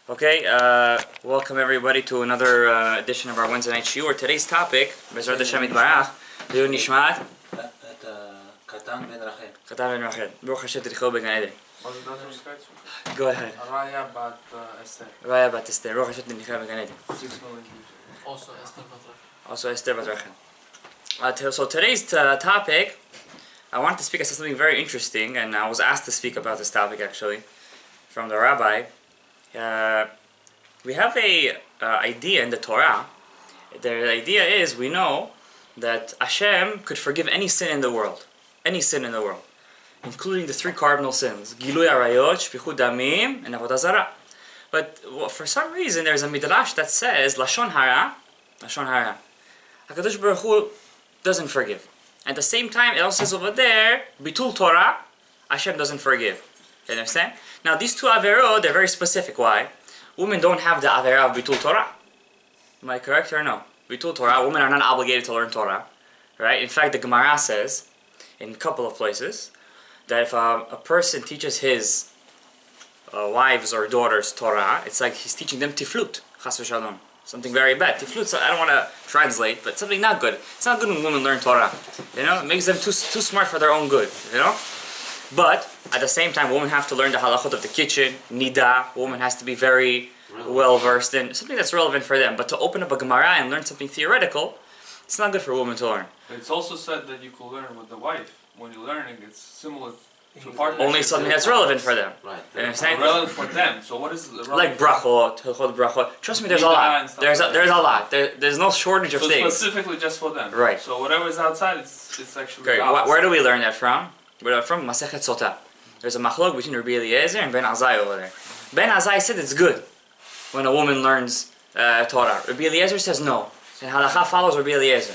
Okay, welcome everybody to another edition of our Wednesday night shiur. Today's topic, Bezrat Hashem Yitbarach, Leon Nishmat. Katan ben Rachel. Katan ben Rachel. Baruch Hashem Terichol Gadayev. Go ahead. Raya bat Esther. Raya bat Esther. Baruch Hashem Terichol Gadayev. 6 million views. Also Esther bat Rachel. Also Esther bat Rachel. So today's topic, I wanted to speak about something very interesting, and I was asked to speak about this topic actually from the Rabbi. We have a idea in the Torah. The idea is we know that Hashem could forgive any sin in the world, including the 3 cardinal sins: Gilui Arayot, Shpichut Damim, and Avodah Zarah. But for some reason, there's a midrash that says Lashon hara. Hakadosh Baruch Hu doesn't forgive. At the same time, it also says over there, Bitul Torah, Hashem doesn't forgive. You understand? Now these 2 averot, they're very specific. Why? Women don't have the avera of Bitul Torah. Am I correct or no? Bitul Torah, women are not obligated to learn Torah. Right? In fact, the Gemara says, in a couple of places, that if a person teaches his wives or daughters Torah, it's like he's teaching them tiflut, chas v'shalom. Something very bad. Tiflut, so I don't want to translate, but something not good. It's not good when women learn Torah. You know, it makes them too smart for their own good. You know? But at the same time, women have to learn the halachot of the kitchen, nida. Woman has to be very well versed in something that's relevant for them. But to open up a Gemara and learn something theoretical, it's not good for a woman to learn. But it's also said that you can learn with the wife. When you're learning, it's similar to partnership. Only something that's relevant for them. Right. You understand? Relevant for them. So what is relevant? Like brachot, hilchot brachot. Trust me, there's a lot. There's a lot. There's no shortage of things. Specifically just for them. Right. So whatever is outside, it's actually. Great. Where do we learn that from? We learn from Masechet Sotah. There's a machlok between Rabbi Eliezer and Ben Azai over there. Ben Azai said it's good when a woman learns Torah. Rabbi Eliezer says no. And halakha follows Rabbi Eliezer.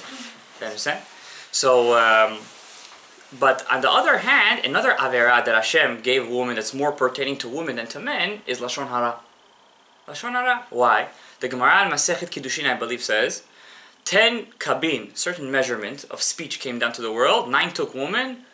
You understand? So, but on the other hand, another avera that Hashem gave women that's more pertaining to women than to men is Lashon hara. Lashon hara. Why? The Gemara in Masechet Kiddushin, I believe, says 10 kabin, certain measurement of speech came down to the world. 9 took women.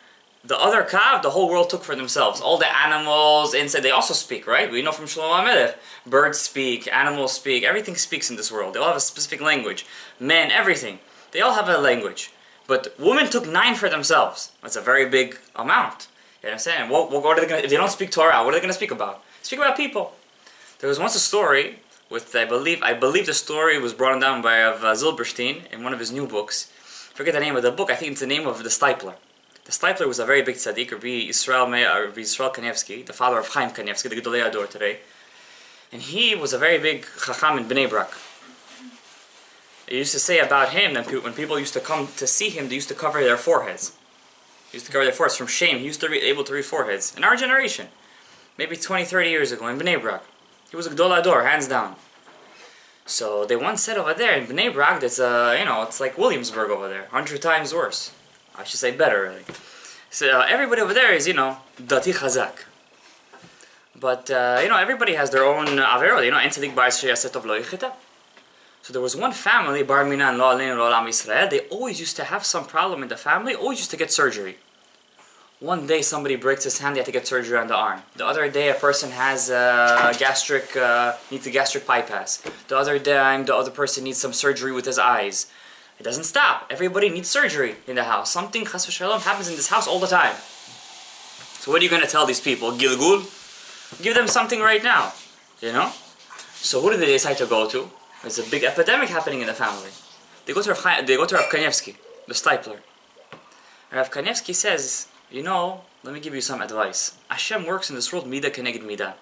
The other kav, the whole world took for themselves. All the animals, inside, they also speak, right? We know from Shalom birds speak, animals speak, everything speaks in this world. They all have a specific language. Men, everything. They all have a language. But women took 9 for themselves. That's a very big amount. You understand? What are they gonna, if they don't speak Torah, what are they going to speak about? Speak about people. There was once a story with, I believe the story was brought down by Zilberstein in one of his new books. I forget the name of the book. I think it's the name of the Stipler. The Stipler was a very big tzaddik, Rabbi Yisrael Kanievsky, the father of Chaim Kanievsky, the Gedolei Ador today. And he was a very big chacham in Bnei Brak. They used to say about him that when people used to come to see him, they used to cover their foreheads. From shame. He used to be able to read foreheads. In our generation, maybe 20, 30 years ago in Bnei Brak, he was a Gedolei Ador, hands down. So they once said over there in Bnei Brak, that's it's like Williamsburg over there, 100 times worse. I should say better, really. So everybody over there is, dati chazak. But, everybody has their own averot, en tzadik ba'is sheyasetov lo yichita. So there was one family, bar minan lo aleinu lo olam Yisrael, they always used to have some problem in the family, always used to get surgery. One day somebody breaks his hand, they have to get surgery on the arm. The other day a person has needs a gastric bypass. The other time the other person needs some surgery with his eyes. It doesn't stop. Everybody needs surgery in the house. Something, chas v'shalom, happens in this house all the time. So what are you going to tell these people? Gilgul? Give them something right now. So who do they decide to go to? There's a big epidemic happening in the family. They go to Rav Kanievsky, the Stipler. Rav Kanievsky says, let me give you some advice. Hashem works in this world midah keneged midah.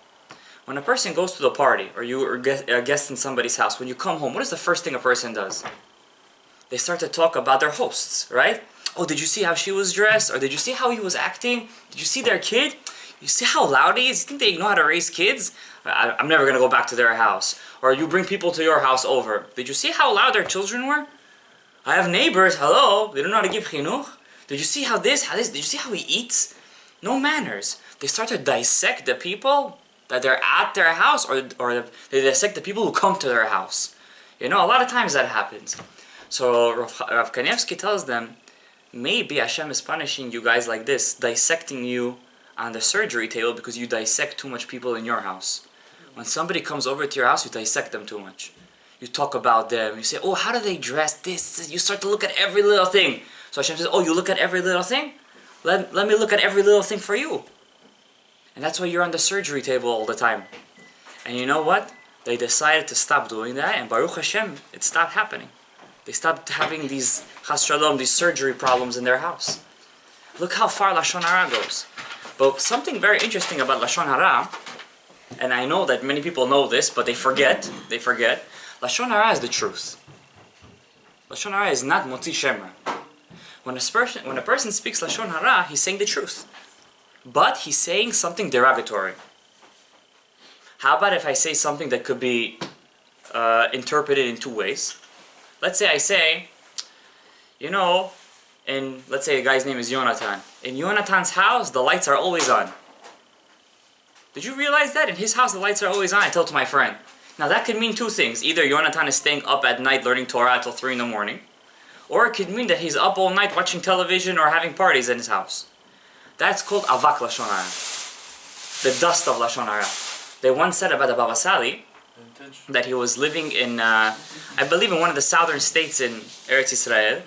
When a person goes to the party, or you are a guest in somebody's house, when you come home, what is the first thing a person does? They start to talk about their hosts, right? Oh, did you see how she was dressed? Or did you see how he was acting? Did you see their kid? You see how loud he is? You think they know how to raise kids? I'm never going to go back to their house. Or you bring people to your house over. Did you see how loud their children were? I have neighbors, hello, they don't know how to give chinuch. Did you see how this, did you see how he eats? No manners. They start to dissect the people that they're at their house, or they dissect the people who come to their house. A lot of times that happens. So Rav Kanievsky tells them, maybe Hashem is punishing you guys like this, dissecting you on the surgery table because you dissect too much people in your house. When somebody comes over to your house, you dissect them too much. You talk about them. You say, oh, how do they dress? This. You start to look at every little thing. So Hashem says, oh, you look at every little thing? Let me look at every little thing for you. And that's why you're on the surgery table all the time. And you know what? They decided to stop doing that, and Baruch Hashem, it stopped happening. They stopped having these chas shalom, these surgery problems in their house. Look how far Lashon hara goes. But something very interesting about Lashon hara, and I know that many people know this, but they forget. Lashon hara is the truth. Lashon hara is not motzi shemra. When a person speaks Lashon hara, he's saying the truth. But he's saying something derogatory. How about if I say something that could be interpreted in two ways? Let's say I say, let's say a guy's name is Yonatan. In Yonatan's house, the lights are always on. Did you realize that? In his house, the lights are always on. I told to my friend. Now that could mean two things. Either Yonatan is staying up at night learning Torah until 3 in the morning, or it could mean that he's up all night watching television or having parties in his house. That's called avak Lashon hara, the dust of Lashon hara. They once said about the Baba Sali that he was living in, I believe, in one of the southern states in Eretz Israel.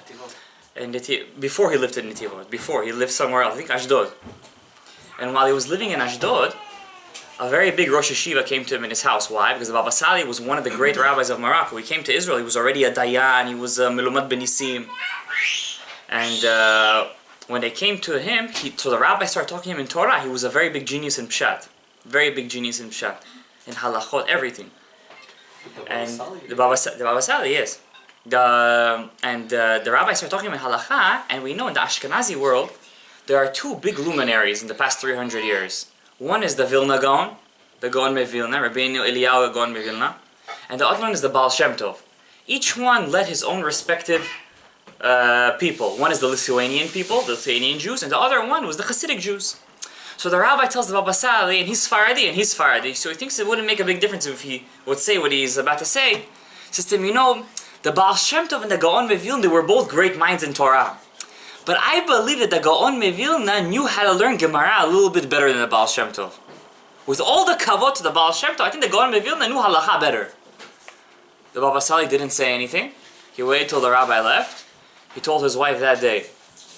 And before he lived in Netivot, before he lived somewhere else, I think Ashdod. And while he was living in Ashdod, a very big Rosh Yeshiva came to him in his house. Why? Because the Baba Sali was one of the great rabbis of Morocco. He came to Israel. He was already a Dayan. He was a Melumad Benisim. And when they came to him, so the rabbi started talking to him in Torah. He was a very big genius in Pshat. Very big genius in Pshat. In Halachot, everything. And the Baba Sali, yes. The rabbi started talking about Halacha, and we know in the Ashkenazi world, there are two big luminaries in the past 300 years. One is the Vilna Gaon, the Gaon Mevilna, Rabbeinu Eliyahu Gaon Mevilna, and the other one is the Baal Shem Tov. Each one led his own respective people. One is the Lithuanian people, the Lithuanian Jews, and the other one was the Hasidic Jews. So the rabbi tells the Baba Sali, and he's Sfaradi, so he thinks it wouldn't make a big difference if he would say what he's about to say. He says to him, the Baal Shem Tov and the Gaon Mevilna, they were both great minds in Torah. But I believe that the Gaon Mevilna knew how to learn Gemara a little bit better than the Baal Shem Tov. With all the kavod to the Baal Shem Tov, I think the Gaon Mevilna knew Halacha better. The Baba Sali didn't say anything. He waited till the rabbi left. He told his wife that day,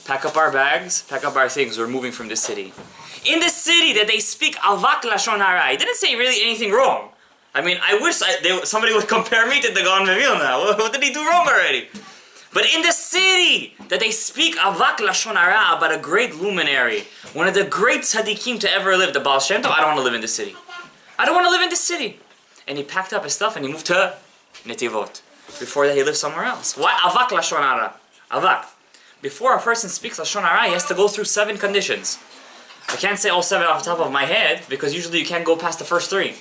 pack up our bags, pack up our things, we're moving from this city. In the city that they speak avak Lashon hara, he didn't say really anything wrong. I mean, I wish somebody would compare me to the Gaon Mevilna. What did he do wrong already? But in the city that they speak avak Lashon hara about a great luminary, one of the great tzaddikim to ever live, the Baal Shem Tov, I don't want to live in this city. I don't want to live in this city. And he packed up his stuff and he moved to Netivot. Before that he lived somewhere else. Why avak Lashon hara? Avak. Before a person speaks Lashon hara, he has to go through 7 conditions. I can't say all 7 off the top of my head because usually you can't go past the first 3.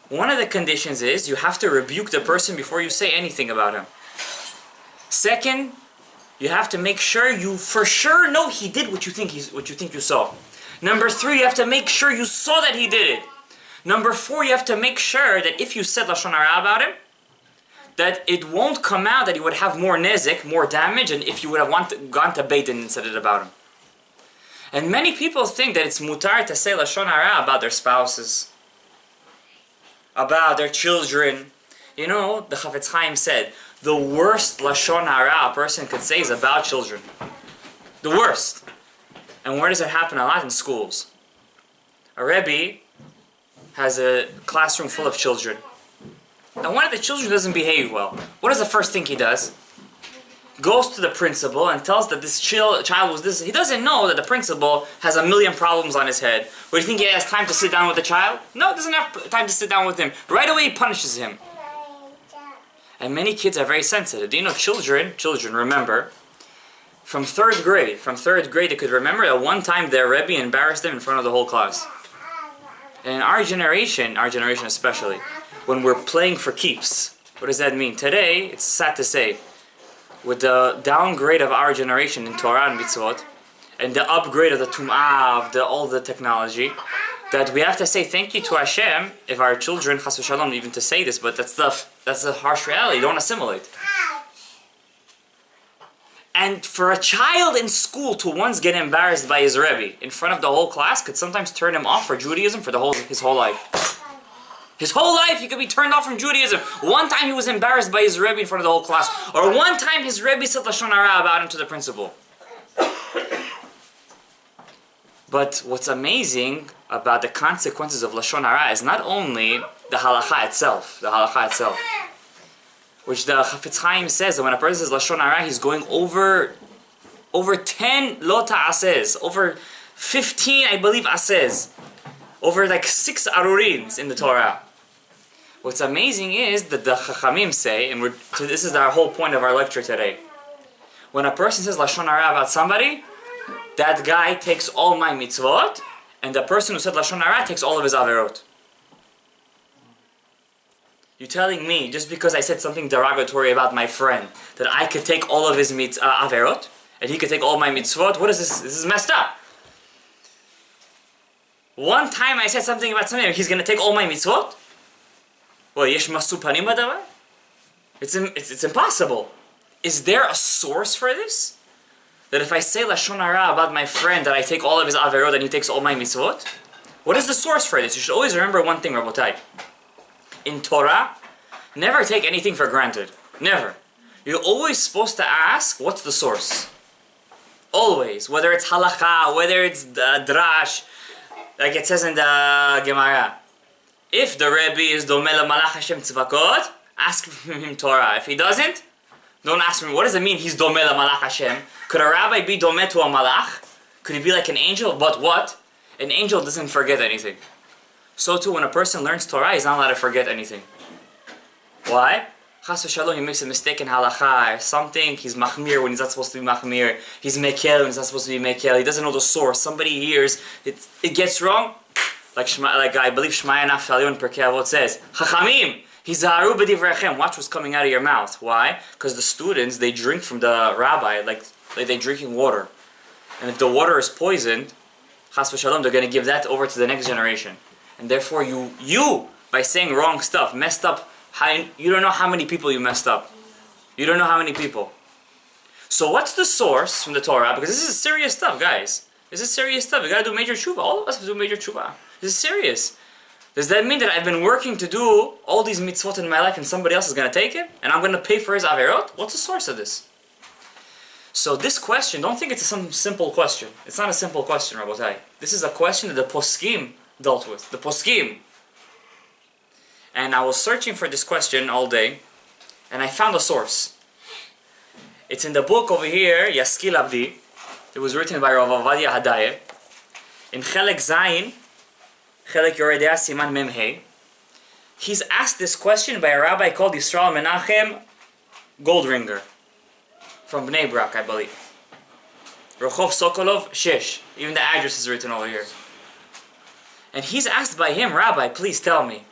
One of the conditions is you have to rebuke the person before you say anything about him. Second, you have to make sure you for sure know he did what you think you saw. Number 3, you have to make sure you saw that he did it. Number 4, you have to make sure that if you said Lashon hara about him, that it won't come out that he would have more nezik, more damage, and if you would have gone to Beit Din and said it about him. And many people think that it's mutar to say Lashon hara about their spouses, about their children. The Chafetz Chaim said, the worst Lashon hara a person could say is about children. The worst. And where does it happen? A lot in schools. A Rabbi has a classroom full of children. And one of the children doesn't behave well. What is the first thing he does? Goes to the principal and tells that this child was this. He doesn't know that the principal has a million problems on his head. But do you think he has time to sit down with the child? No, he doesn't have time to sit down with him. Right away he punishes him. And many kids are very sensitive. Do you know children remember, from third grade they could remember that one time their Rebbe embarrassed them in front of the whole class. And in our generation especially, when we're playing for keeps, what does that mean? Today, it's sad to say, with the downgrade of our generation in Torah and Mitzvot, and the upgrade of the Tum'ah, of all the technology, that we have to say thank you to Hashem if our children, chas v'shalom, even to say this, but that's the harsh reality. You don't assimilate. And for a child in school to once get embarrassed by his Rebbe in front of the whole class could sometimes turn him off for Judaism for his whole life. His whole life he could be turned off from Judaism. One time he was embarrassed by his Rebbe in front of the whole class. Or one time his Rebbe said Lashon hara about him to the principal. But what's amazing about the consequences of Lashon hara is not only the halakha itself, which the Chafetz Chaim says that when a person says Lashon hara, he's going over 10 lo ta'asez, over 15, I believe, asez, over like 6 arurins in the Torah. What's amazing is that the Chachamim say, and this is our whole point of our lecture today, when a person says Lashon hara about somebody, that guy takes all my mitzvot, and the person who said Lashon hara takes all of his averot. You're telling me, just because I said something derogatory about my friend, that I could take all of his averot, and he could take all my mitzvot? What is this? This is messed up. One time I said something about something, he's going to take all my mitzvot? Well, yesh masu panim badavar? It's impossible. Is there a source for this? That if I say Lashon hara about my friend, that I take all of his averot and he takes all my mitzvot? What is the source for this? You should always remember one thing, Rabotai. In Torah, never take anything for granted. Never. You're always supposed to ask, what's the source? Always. Whether it's halakha, whether it's drash, like it says in the Gemara. If the Rabbi is domeh lamalach Hashem tzvakot, ask him Torah. If he doesn't, don't ask him. What does it mean he's domeh lamalach Hashem? Could a rabbi be domeh to a malach? Could he be like an angel? But what? An angel doesn't forget anything. So too, when a person learns Torah, he's not allowed to forget anything. Why? Chas v'shalom, he makes a mistake in halakha or something. He's machmir when he's not supposed to be machmir. He's mekel when he's not supposed to be mekel. He doesn't know the source. Somebody hears it gets wrong. Like I believe Shmaya Naftalion Perkei Avot says, Chachamim, hizaharu b'divrechem. Watch what's coming out of your mouth. Why? Because the students, they drink from the rabbi like they're drinking water. And if the water is poisoned, chas v'shalom, they're going to give that over to the next generation. And therefore you by saying wrong stuff, messed up, you don't know how many people you messed up. You don't know how many people. So what's the source from the Torah? Because this is serious stuff, guys. This is serious stuff. You got to do major tshuva. All of us have to do major tshuva. This is serious. Does that mean that I've been working to do all these mitzvot in my life and somebody else is going to take it? And I'm going to pay for his averot? What's the source of this? So this question, don't think it's some simple question. It's not a simple question, Rabotai. This is a question that the poskim dealt with. The poskim. And I was searching for this question all day, and I found a source. It's in the book over here, Yaskil Abdi. It was written by Rav Gadayev. In Chelek Zayin, Chelek Yoredea Siman Memhei, he's asked this question by a rabbi called Yisrael Menachem Goldringer from Bnei Brak, I believe. Rehov Sokolov Shesh. Even the address is written over here. And he's asked by him, Rabbi, please tell me,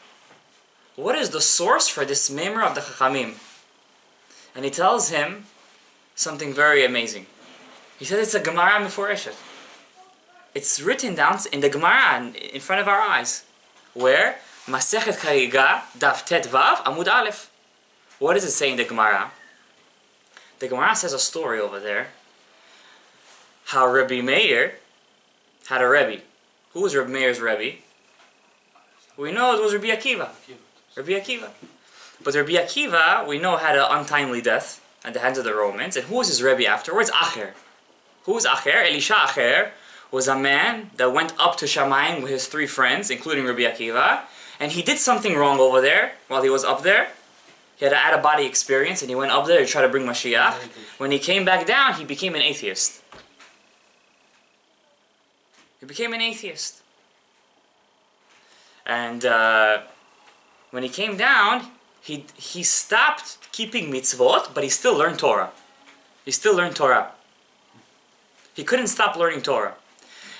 what is the source for this memra of the Chachamim? And he tells him something very amazing. He said it's a Gemara Meforeshet. It's written down in the Gemara in front of our eyes. Where? Masechet Chagiga, Daf Tet Vav, Amud Aleph. What does it say in the Gemara? The Gemara says a story over there. How Rabbi Meir had a Rebbe. Who was Rabbi Meir's Rebbe? We know it was Rabbi Akiva. Rabbi Akiva. But Rabbi Akiva, we know, had an untimely death at the hands of the Romans. And who was his Rebbe afterwards? Acher. Who was Acher? Elisha Acher was a man that went up to Shamayim with his 3 friends, including Rabbi Akiva. And he did something wrong over there while he was up there. He had an out-of-body experience and he went up there to try to bring Mashiach. When he came back down, he became an atheist. He became an atheist. And when he came down, he stopped keeping mitzvot, but he still learned Torah. He still learned Torah. He couldn't stop learning Torah.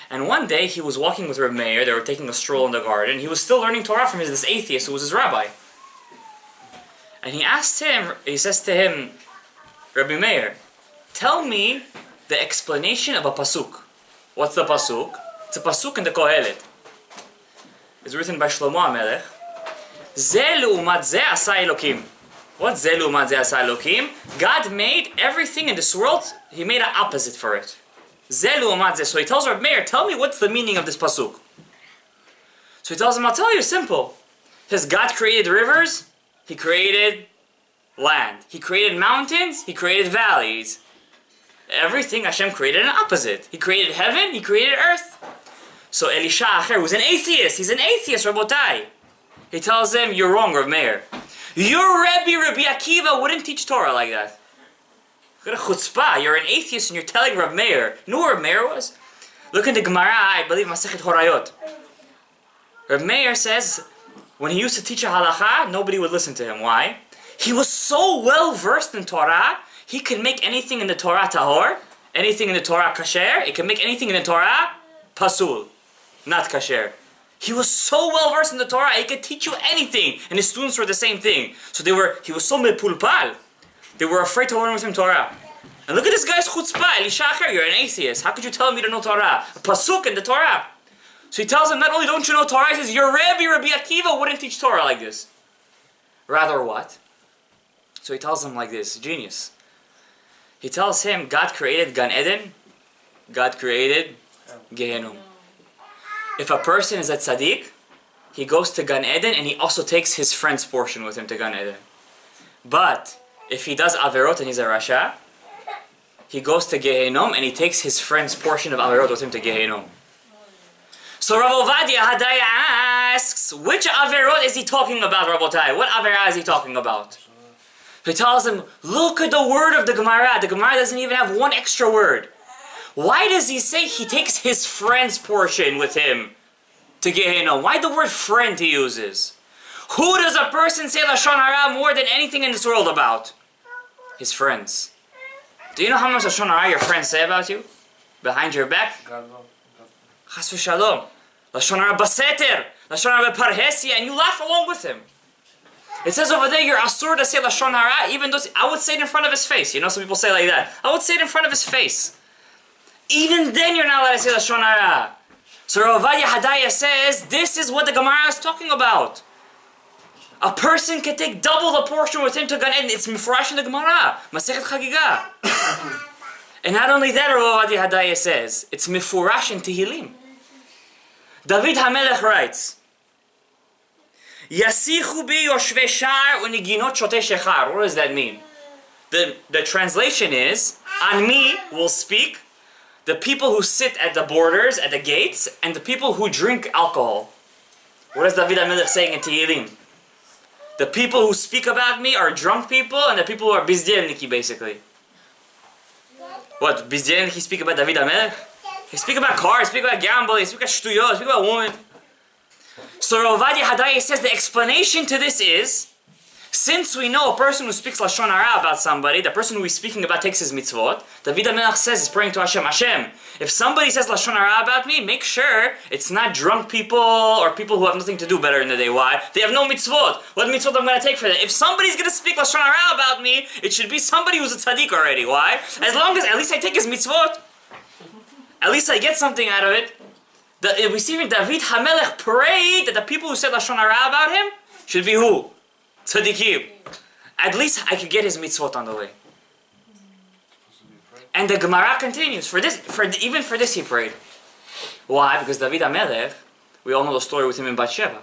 And one day he was walking with Rabbi Meir. They were taking a stroll in the garden. He was still learning Torah from this atheist who was his rabbi. And he says to him, Rabbi Meir, tell me the explanation of a pasuk. What's the pasuk? It's a pasuk in the Kohelet. It's written by Shlomo HaMelech. Ze le'umat ze asa Elokim. What's ze le'umat ze asa Elokim? God made everything in this world, He made an opposite for it. Ze le'umat ze. So he tells Rabbi Meir, tell me what's the meaning of this pasuk. So he tells him, I'll tell you, simple. says God created rivers, He created land. He created mountains, He created valleys. Everything Hashem created an opposite. He created heaven, He created earth. So Elisha Acher was an atheist. He's an atheist, Rabotai. He tells him, you're wrong, Rav Meir. Your Rabbi Akiva wouldn't teach Torah like that. Look at a chutzpah. You're an atheist and you're telling Rav Meir. You know who Rav Meir was? Look in the Gemara, I believe, Masechet Horayot. Rav Meir says, when he used to teach a halacha, nobody would listen to him. Why? He was so well versed in Torah, he could make anything in the Torah tahor, anything in the Torah kasher, it can make anything in the Torah pasul, not kasher. He was so well versed in the Torah, he could teach you anything, and his students were the same thing. So he was so mepulpal, they were afraid to learn with him Torah. And look at this guy's chutzpah, Elisha Acher, you're an atheist. How could you tell me to know Torah? A pasuk in the Torah. So he tells him, not only don't you know Torah, he says, your Rabbi Akiva wouldn't teach Torah like this. Rather what? So he tells him like this, genius. He tells him, God created Gan Eden, God created Gehenum. If a person is a tzaddik, he goes to Gan Eden and he also takes his friend's portion with him to Gan Eden. But if he does averot and he's a rasha, he goes to Gehenom and he takes his friend's portion of averot with him to Gehenom. So Rav Ovadia Hadaya asks, which averot is he talking about, Rabotai? What averah is he talking about? He tells him, look at the word of the Gemara. The Gemara doesn't even have one extra word. Why does he say he takes his friend's portion with him to Gehenna? Why the word friend he uses? Who does a person say Lashon hara more than anything in this world about? His friends. Do you know how much Lashon hara your friends say about you? Behind your back? Chas v'shalom. Lashon hara baseter. Lashon hara beparhesia. And you laugh along with him. It says over there, you're asur to say Lashon hara, even though I would say it in front of his face. You know, some people say like that. I would say it in front of his face. Even then, you're not allowed to say Lashon hara. So Rav Ovadia Hadaya says, this is what the Gemara is talking about. A person can take double the portion with him to Gan Eden. It's mifurash in the Gemara. Masechet Chagiga. And not only that, Rav Ovadia Hadaya says, it's mifurash in Tehillim. David HaMelech writes, Yasichu bi yoshvei shar uniginot shotei shechar. What does that mean? The translation is, on me will speak the people who sit at the borders, at the gates, and the people who drink alcohol. What is David HaMelech saying in Tehillim? The people who speak about me are drunk people, and the people who are bizdielniki, basically. What, bizdielniki speak about David HaMelech? He speak about cars, speak about gambling, he speak about shtuyot, speak about women. So Rav Ovadia Hadaya says the explanation to this is, since we know a person who speaks Lashon hara about somebody, the person who he's speaking about takes his mitzvot, David HaMelech says, he's praying to Hashem, Hashem, if somebody says Lashon hara about me, make sure it's not drunk people or people who have nothing to do better in the day. Why? They have no mitzvot. What mitzvot I'm going to take for that? If somebody's going to speak Lashon hara about me, it should be somebody who's a tzaddik already. Why? As long as at least I take his mitzvot, at least I get something out of it. We see even David HaMelech prayed that the people who said Lashon hara about him should be who? Tzaddikim. At least I could get his mitzvot on the way. And the Gemara continues. Even for this he prayed. Why? Because David HaMelech, we all know the story with him in Bathsheba.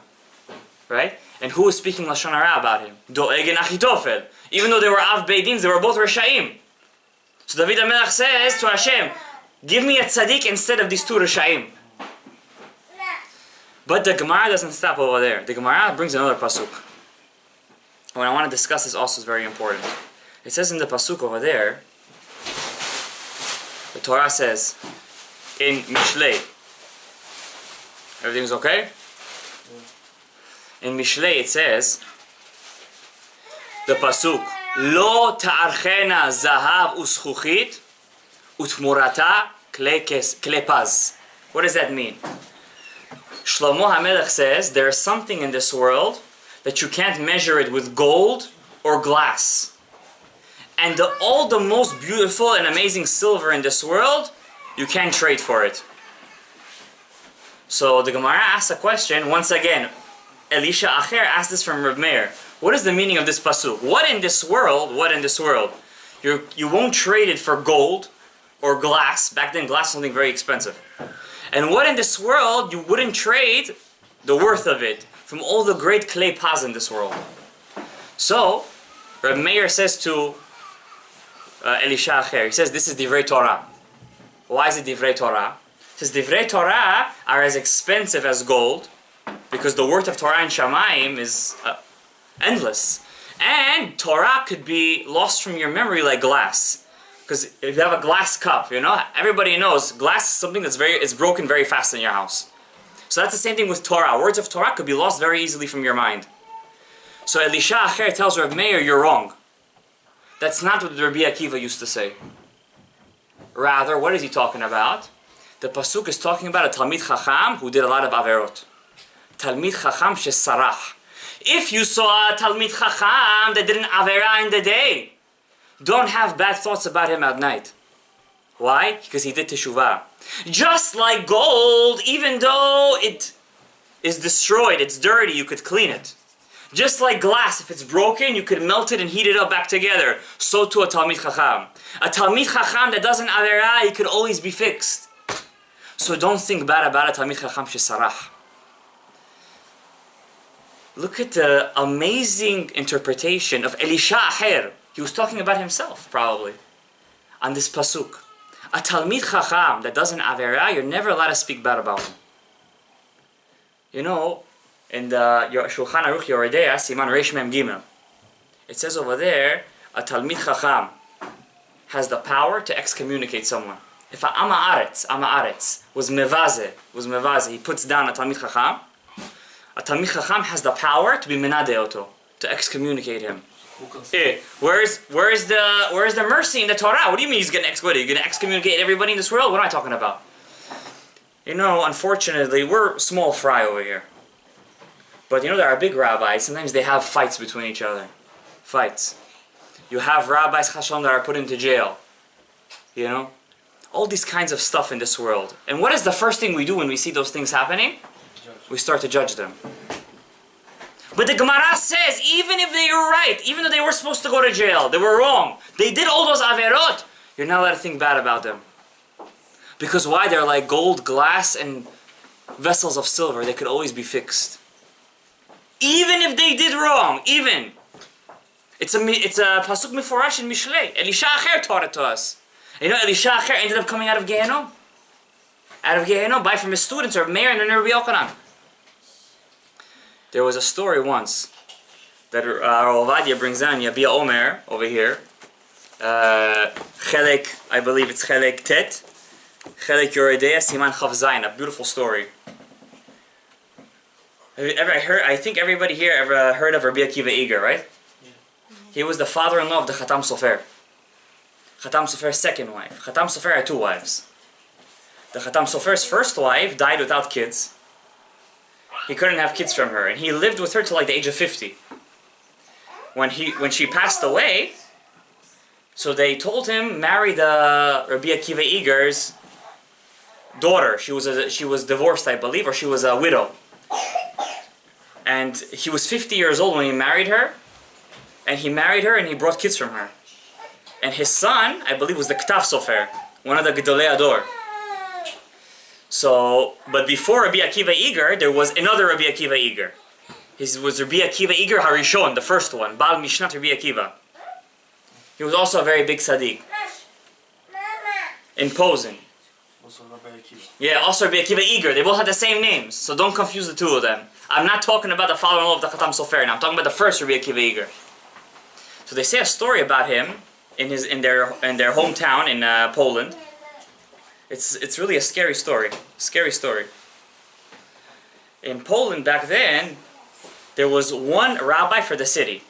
Right? And who was speaking Lashon hara about him? Doeg and Achitofel. Even though they were Av Beidins, they were both Reshaim. So David HaMelech says to Hashem, give me a tzaddik instead of these two Reshaim. But the Gemara doesn't stop over there. The Gemara brings another pasuk. What I want to discuss is also very important. It says in the pasuk over there, the Torah says, in Mishlei, everything's okay? In Mishlei it says, the pasuk, Lo ta'archena zahav uschuchit utmurata kle paz. What does that mean? Shlomo HaMelech says, there is something in this world that you can't measure it with gold or glass. And all the most beautiful and amazing silver in this world, you can't trade for it. So the Gemara asks a question, once again, Elisha Acher asked this from Reb Meir. What is the meaning of this pasuk? What in this world, you won't trade it for gold or glass. Back then glass was something very expensive. And what in this world you wouldn't trade the worth of it from all the great klei paz in this world. So, Rabbi Meir says to Elisha Acher, he says, this is Divrei Torah. Why is it Divrei Torah? He says, Divrei Torah are as expensive as gold, because the worth of Torah and Shamayim is endless. And Torah could be lost from your memory like glass. Because if you have a glass cup, everybody knows glass is something it's broken very fast in your house. So that's the same thing with Torah. Words of Torah could be lost very easily from your mind. So Elisha Acher tells Rabbi Meir, you're wrong. That's not what Rabbi Akiva used to say. Rather, what is he talking about? The pasuk is talking about a Talmid Chacham who did a lot of averot. Talmid Chacham shesarach. If you saw a Talmid Chacham that did an avera in the day, don't have bad thoughts about him at night. Why? Because he did teshuvah. Just like gold, even though it is destroyed, it's dirty, you could clean it. Just like glass, if it's broken, you could melt it and heat it up back together. So too a Talmid Chacham. A Talmid Chacham that doesn't avera, he could always be fixed. So don't think bad about a Talmid Chacham shesarach. Look at the amazing interpretation of Elisha Acher. He was talking about himself, probably, on this pasuk. A Talmid Chacham that doesn't avera, you're never allowed to speak bad about him. In the Shulchan Aruch Yoreh Deah, Siman Reish Mem Gimel, it says over there, a Talmid Chacham has the power to excommunicate someone. If a Ama Aretz was mevaze, he puts down a Talmid Chacham, a Talmid Chacham has the power to be menadeh oto, to excommunicate him. Where's the mercy in the Torah? What do you mean he's going to excommunicate? You're going to excommunicate everybody in this world? What am I talking about? Unfortunately, we're small fry over here. But there are big rabbis. Sometimes they have fights between each other. Fights. You have rabbis, Shalom, that are put into jail. All these kinds of stuff in this world. And what is the first thing we do when we see those things happening? We start to judge them. But the Gemara says, even if they were right, even though they were supposed to go to jail, they were wrong, they did all those averot, you're not allowed to think bad about them. Because why? They're like gold, glass, and vessels of silver. They could always be fixed. Even if they did wrong, even. It's a pasuk meforash in Mishlei. Elisha Acher taught it to us. Elisha Acher ended up coming out of Gehenom. By from his students, Rabbi Meir and Rabbi Yochanan. There was a story once that Ovadia brings down, Yabia Omer, over here. Chelek, I believe it's Chelek Tet. Chelek Yoreh Deah, Siman Chav Zayin, a beautiful story. I think everybody here ever heard of Rabbi Akiva Eger, right? Yeah. He was the father-in-law of the Khatam Sofer. Khatam Sofer's second wife. Khatam Sofer had two wives. The Khatam Sofer's first wife died without kids. He couldn't have kids from her, and he lived with her till the age of 50. When she passed away, so they told him marry the Rabbi Akiva Eger's daughter. She was divorced, I believe, or she was a widow. And he was 50 years old when he married her, and he brought kids from her. And his son, I believe, was the Ktaf Sofer, one of the Gedolei Ador. So, but before Rabbi Akiva Eger, there was another Rabbi Akiva Eger. He was Rabbi Akiva Eger Harishon, the first one, Baal Mishnat Rabbi Akiva. He was also a very big tzaddik. In Posen. Also Rabbi Akiva. Yeah, also Rabbi Akiva Eger. They both had the same names, so don't confuse the two of them. I'm not talking about the father-in-law of the Khatam Sofer now. I'm talking about the first Rabbi Akiva Eger. So they say a story about him in their hometown in Poland. It's really a scary story. Scary story. In Poland back then, there was one rabbi for the city.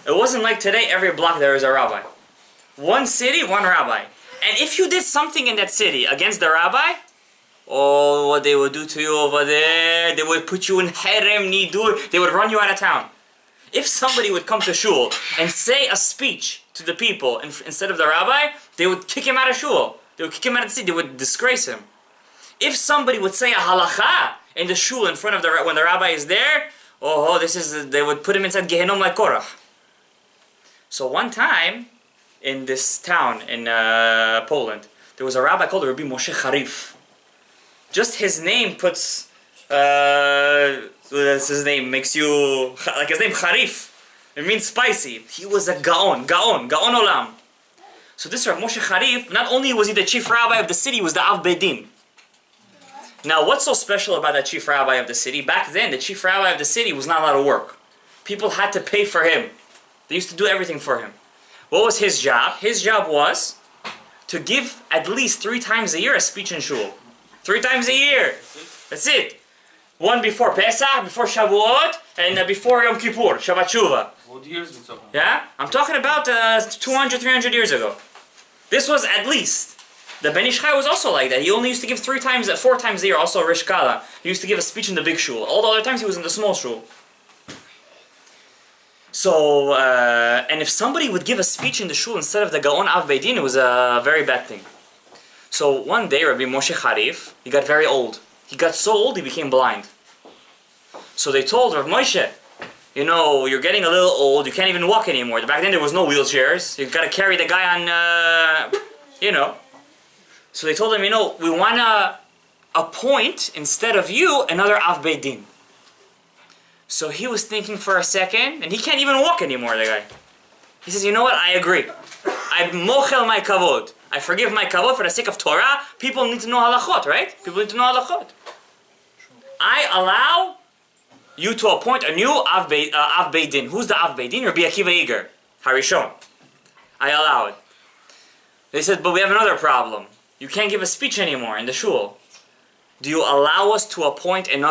It wasn't like today, every block there is a rabbi. One city, one rabbi. And if you did something in that city against the rabbi, oh, what they would do to you over there, they would put you in herem nidur, they would run you out of town. If somebody would come to shul and say a speech to the people instead of the rabbi, they would kick him out of shul. They would kick him out of the city. They would disgrace him. If somebody would say a halacha in the shul in front of when the rabbi is there, they would put him inside Gehenom like Korach. So one time in this town in Poland, there was a rabbi called Rabbi Moshe Charif. Just his name puts What's his name? Makes you, like his name, Harif. It means spicy. He was a Gaon Olam. So this Rav Moshe Harif, not only was he the chief rabbi of the city, he was the Av Bedin. Now, what's so special about that chief rabbi of the city? Back then, the chief rabbi of the city was not allowed to work. People had to pay for him. They used to do everything for him. What was his job? His job was to give at least 3 times a year a speech in shul. 3 times a year. That's it. One before Pesach, before Shavuot, and before Yom Kippur, Shabbat Shuvah. What years we talking? Yeah? I'm talking about 200, 300 years ago. This was at least. The Ben Ish Chai was also like that. He only used to give 4 times a year, also Rish Kala. He used to give a speech in the big shul. All the other times he was in the small shul. So, and if somebody would give a speech in the shul instead of the Gaon Av Beidin, it was a very bad thing. So one day, Rabbi Moshe Harif, he got very old. He got so old, he became blind. So they told Rav Moshe, you know, you're getting a little old, you can't even walk anymore. Back then there was no wheelchairs. You've got to carry the guy on, you know. So they told him, you know, we want to appoint, instead of you, another Av Beidin. So he was thinking for a second, and he can't even walk anymore, the guy. He says, you know what, I agree. I mochel my kavod. I forgive my kavod for the sake of Torah. People need to know halachot, right? People need to know halachot. I allow you to appoint a new Av Beidin. Who's the Av Beidin? Rabbi Akiva Iger, Harishon. I allow it. They said, but we have another problem. You can't give a speech anymore in the shul. Do you allow us to appoint him,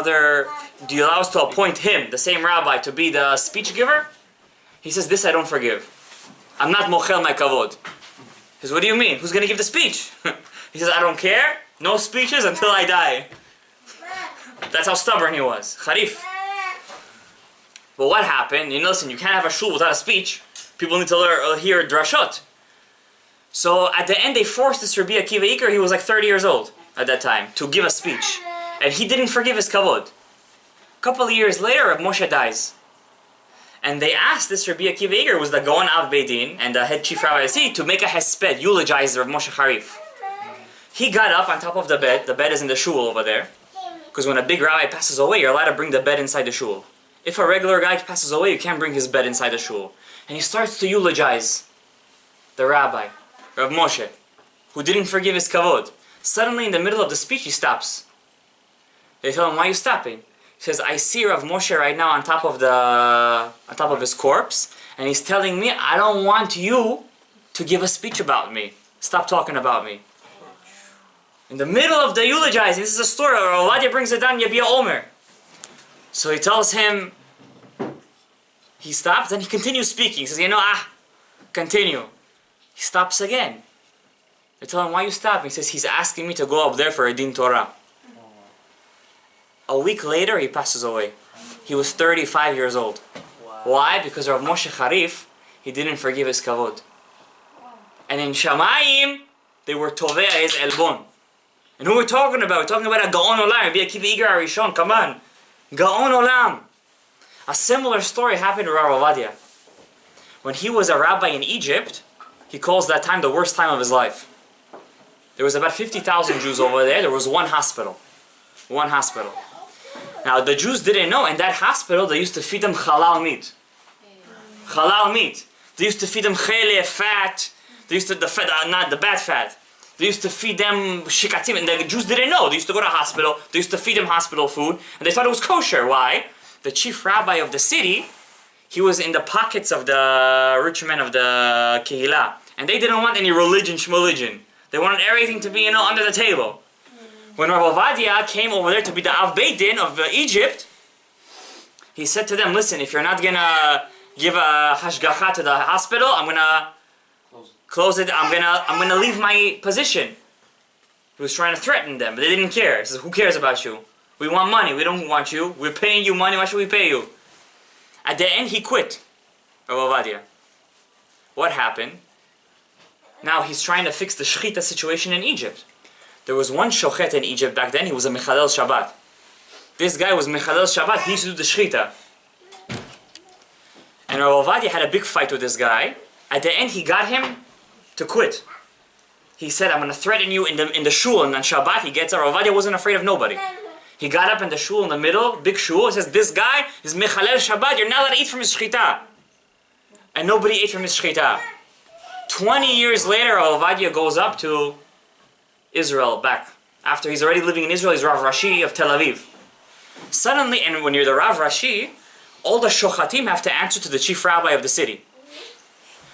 the same rabbi, to be the speech giver? He says, this I don't forgive. I'm not mochel my kavod. He says, what do you mean? Who's going to give the speech? He says, I don't care. No speeches until I die. That's how stubborn he was. Harif. But what happened? You know, listen, you can't have a shul without a speech. People need to hear drashot. So at the end, they forced this Rabbi Akiva Iker, he was like 30 years old at that time, to give a speech. And he didn't forgive his kavod. A couple of years later, Rav Moshe dies. And they asked this Rabbi Akiva Iker, who was the Gaon Av Beidin and the head chief rabbi of the city, to make a hesped, eulogize Rav Moshe Harif. He got up on top of the bed is in the shul over there, because when a big rabbi passes away, you're allowed to bring the bed inside the shul. If a regular guy passes away, you can't bring his bed inside the shul. And he starts to eulogize the rabbi, Rav Moshe, who didn't forgive his kavod. Suddenly, in the middle of the speech, he stops. They tell him, why are you stopping? He says, I see Rav Moshe right now on top of his corpse, and he's telling me, I don't want you to give a speech about me. Stop talking about me. In the middle of the eulogizing, this is a story, Rav Ovadia brings it down, Yabia Omer. So he tells him, he stops, then he continues speaking. He says, continue. He stops again. They tell him, why are you stopping? He says, he's asking me to go up there for a din Torah. A week later, he passes away. He was 35 years old. Wow. Why? Because Rav Moshe Harif, he didn't forgive his kavod. And in Shamayim, they were tovea his elbon. And who we're talking about? We're talking about a Gaon Olam, Rabbi Akiva Iger Harishon, come on. Gaon Olam. A similar story happened to Rav Ovadia. When he was a rabbi in Egypt, he calls that time the worst time of his life. There was about 50,000 Jews over there. There was one hospital. One hospital. Now the Jews didn't know, in that hospital they used to feed them halal meat. Halal meat. They used to feed them chele, fat. They used to, not the bad fat. They used to feed them shikatim, and the Jews didn't know. They used to go to hospital, they used to feed them hospital food, and they thought it was kosher. Why? The chief rabbi of the city, he was in the pockets of the rich men of the kehillah, and they didn't want any religion, shmoligion. They wanted everything to be, under the table. When Rav Ovadia came over there to be the Av Beidin of Egypt, he said to them, listen, if you're not going to give a hashgacha to the hospital, I'm going to close it, I'm gonna leave my position. He was trying to threaten them, but they didn't care. He says, who cares about you? We want money, we don't want you. We're paying you money, why should we pay you? At the end, he quit, Rav Ovadia. What happened? Now he's trying to fix the shechita situation in Egypt. There was one shochet in Egypt back then, he was a mechalel Shabbat. This guy was mechalel Shabbat, he used to do the shechita. And Rav Ovadia had a big fight with this guy. At the end, he got him to quit. He said, I'm going to threaten you in the shul, and on Shabbat he gets, Rav Ovadia wasn't afraid of nobody. He got up in the shul in the middle, big shul, says, this guy is Mechalel Shabbat, you're not allowed to eat from his shechita. And nobody ate from his shechita. 20 years later, Ovadia goes up to Israel back. After he's already living in Israel, he's Rav Rashi of Tel Aviv. Suddenly, and when you're the Rav Rashi, all the shochatim have to answer to the chief rabbi of the city.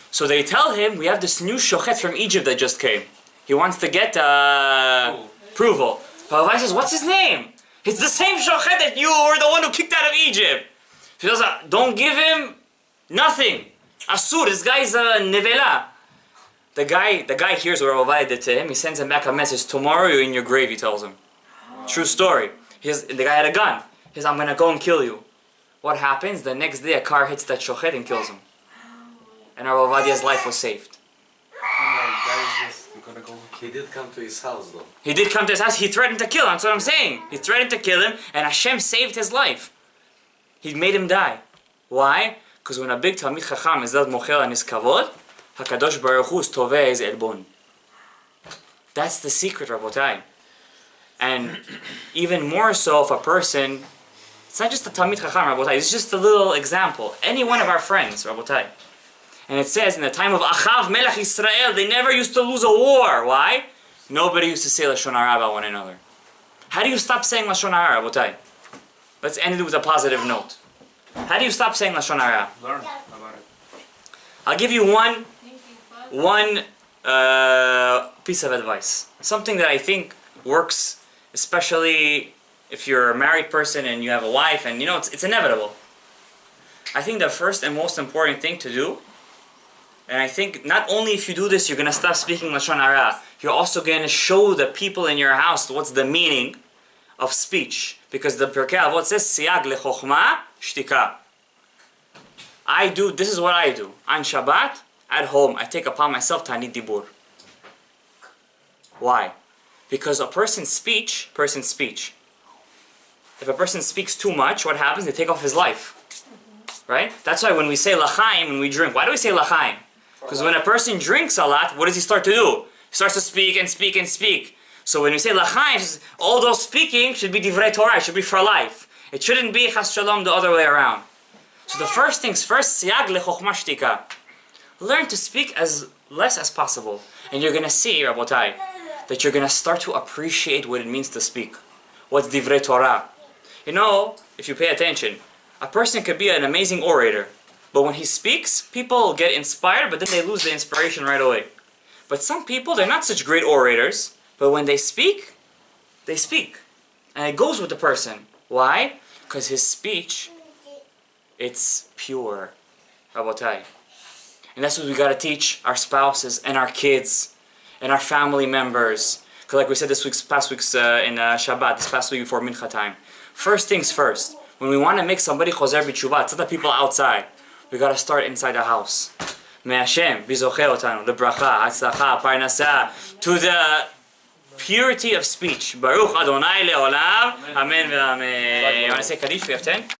So they tell him, we have this new shochet from Egypt that just came. He wants to get approval. Rabbi says, what's his name? It's the same shochet that you were the one who kicked out of Egypt. He says, don't give him nothing. Asur, this guy's a nevela. The guy hears what Rabbi did to him. He sends him back a message. Tomorrow you're in your grave, he tells him. True story. The guy had a gun. He says, I'm going to go and kill you. What happens? The next day a car hits that shochet and kills him. And our Ovadia's life was saved. He did come to his house though. He did come to his house. He threatened to kill him. That's what I'm saying. He threatened to kill him and Hashem saved his life. He made him die. Why? Because when a big Talmid Chacham is that mochel on his kavod, HaKadosh Baruch Hu is toveh his elbon. That's the secret, Rabotai. And even more so if a person, it's not just a Talmid Chacham, Rabotai, it's just a little example. Any one of our friends, Rabotai. And it says in the time of Achav Melech Israel, they never used to lose a war. Why? Nobody used to say Lashon hara about one another. How do you stop saying Lashon hara, Rabotai? Let's end it with a positive note. How do you stop saying Lashon hara? Learn about it. I'll give you one piece of advice. Something that I think works, especially if you're a married person and you have a wife, and you know it's inevitable. I think the first and most important thing to do, and I think not only if you do this you're going to stop speaking Lashon hara, you're also going to show the people in your house what's the meaning of speech. Because the Pirkei Avot says, Siyag lechokhma shtika. This is what I do. On Shabbat, at home, I take upon myself Tanit Dibur. Why? Because a person's speech. If a person speaks too much, what happens? They take off his life. Right? That's why when we say L'chaim, when we drink, why do we say L'chaim? Because when a person drinks a lot, what does he start to do? He starts to speak and speak and speak. So when we say L'chaim, all those speaking should be Divrei Torah, it should be for life. It shouldn't be Chas Shalom the other way around. So the first things first, Siyag lechokhma shtika. Learn to speak as less as possible. And you're going to see, Rabotai, that you're going to start to appreciate what it means to speak. What's Divrei Torah. You know, if you pay attention, a person could be an amazing orator. But when he speaks, people get inspired, but then they lose the inspiration right away. But some people, they're not such great orators. But when they speak, they speak. And it goes with the person. Why? Because his speech, it's pure. Rabotai. And that's what we got to teach our spouses and our kids and our family members. Because like we said this past week's in Shabbat, this past week before Mincha time. First things first. When we want to make somebody chozer b'tshuva, it's not the people outside. We got to start inside the house. May Hashem bizocheh otanu, the bracha, hatzlacha, parnasa, to the purity of speech. Baruch Adonai le'olam. Amen ve'amen. You want to say Kaddish? We have 10?